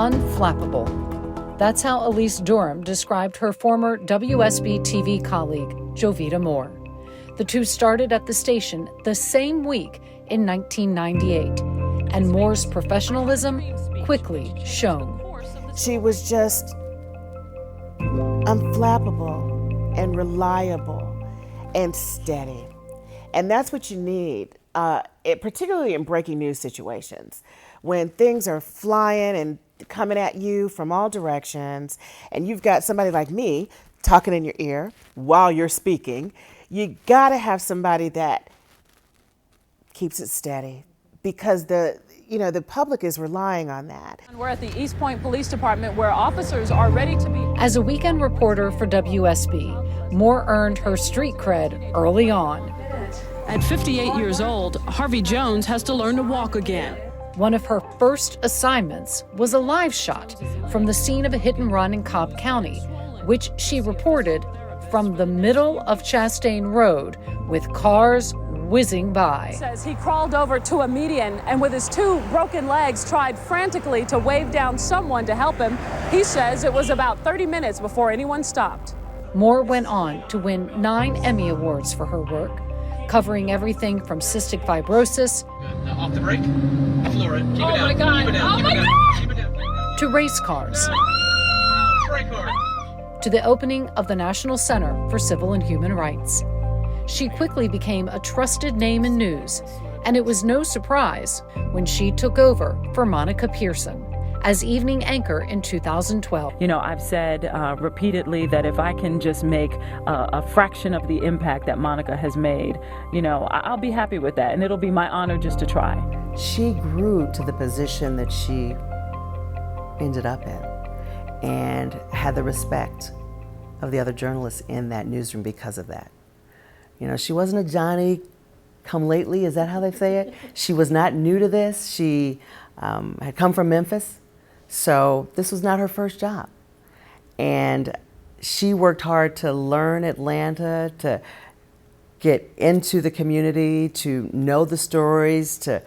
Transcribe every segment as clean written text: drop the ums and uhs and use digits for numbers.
unflappable. That's how Elise Durham described her former WSB TV colleague, Jovita Moore. The two started at the station the same week in 1998, and Moore's professionalism quickly shone. She was just unflappable and reliable and steady. And that's what you need, particularly in breaking news situations, when things are flying and coming at you from all directions, and you've got somebody like me talking in your ear while you're speaking. You gotta have somebody that keeps it steady, because the public is relying on that. We're at the East Point Police Department, where officers are ready to be. As a weekend reporter for WSB, Moore earned her street cred early on. At 58 years old, Harvey Jones has to learn to walk again. One of her first assignments was a live shot from the scene of a hit and run in Cobb County, which she reported from the middle of Chastain Road with cars whizzing by. Says he crawled over to a median and with his two broken legs tried frantically to wave down someone to help him. He says it was about 30 minutes before anyone stopped. Moore went on to win 9 Emmy Awards for her work, covering everything from cystic fibrosis. Now off the brake. Floor it. Keep it down. My God. Keep it down. Oh Keep my it down. God. Keep it down. To race cars, Brake hard. to the opening of the National Center for Civil and Human Rights. She quickly became a trusted name in news, and it was no surprise when she took over for Monica Pearson as evening anchor in 2012. You know, I've said repeatedly that if I can just make a fraction of the impact that Monica has made, I'll be happy with that, and it'll be my honor just to try. She grew to the position that she ended up in and had the respect of the other journalists in that newsroom because of that. She wasn't a Johnny come lately, is that how they say it? She was not new to this. She had come from Memphis, so this was not her first job. And she worked hard to learn Atlanta, to get into the community, to know the stories, to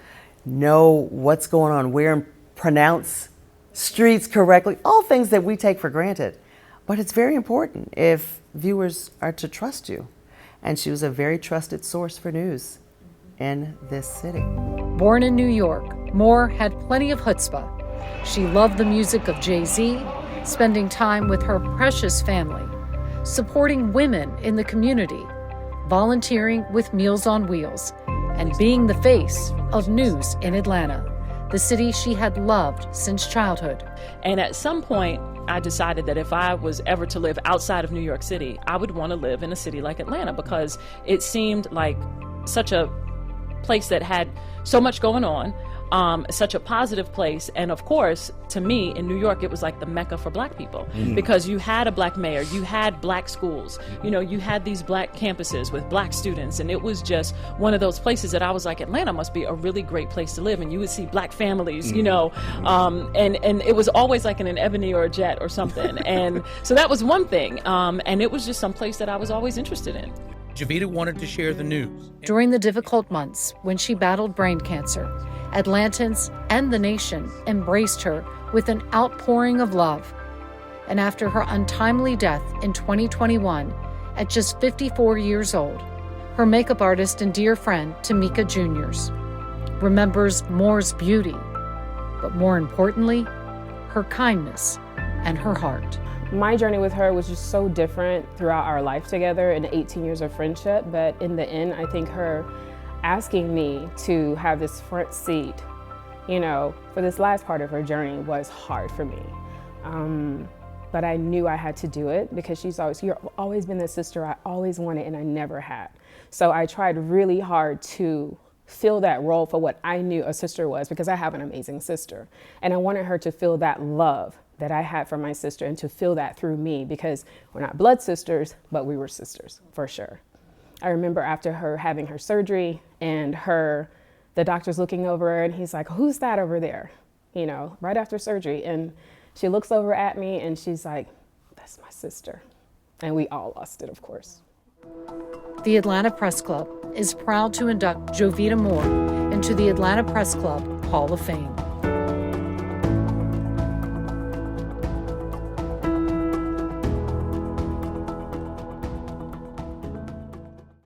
know what's going on where, and pronounce streets correctly, all things that we take for granted. But it's very important if viewers are to trust you. And she was a very trusted source for news in this city. Born in New York, Moore had plenty of chutzpah. She loved the music of Jay-Z, spending time with her precious family, supporting women in the community, volunteering with Meals on Wheels, and being the face of news in Atlanta, the city she had loved since childhood. And at some point, I decided that if I was ever to live outside of New York City, I would want to live in a city like Atlanta, because it seemed like such a place that had so much going on, such a positive place. And of course, to me, in New York, it was like the Mecca for Black people, because you had a Black mayor, you had Black schools, you had these Black campuses with Black students, and it was just one of those places that I was like, Atlanta must be a really great place to live, and you would see Black families, and it was always like in an Ebony or a Jet or something, and so that was one thing, and it was just some place that I was always interested in. Jovita wanted to share the news. During the difficult months when she battled brain cancer, Atlantans and the nation embraced her with an outpouring of love. And after her untimely death in 2021, at just 54 years old, her makeup artist and dear friend, Tamika Juniors, remembers Moore's beauty, but more importantly, her kindness and her heart. My journey with her was just so different throughout our life together in 18 years of friendship, but in the end, I think her asking me to have this front seat, for this last part of her journey was hard for me. But I knew I had to do it because you've always been the sister I always wanted and I never had. So I tried really hard to fill that role for what I knew a sister was, because I have an amazing sister. And I wanted her to feel that love that I had for my sister and to feel that through me, because we're not blood sisters, but we were sisters for sure. I remember after her having her surgery and the doctor's looking over her and he's like, "Who's that over there?" Right after surgery. And she looks over at me and she's like, "That's my sister." And we all lost it, of course. The Atlanta Press Club is proud to induct Jovita Moore into the Atlanta Press Club Hall of Fame.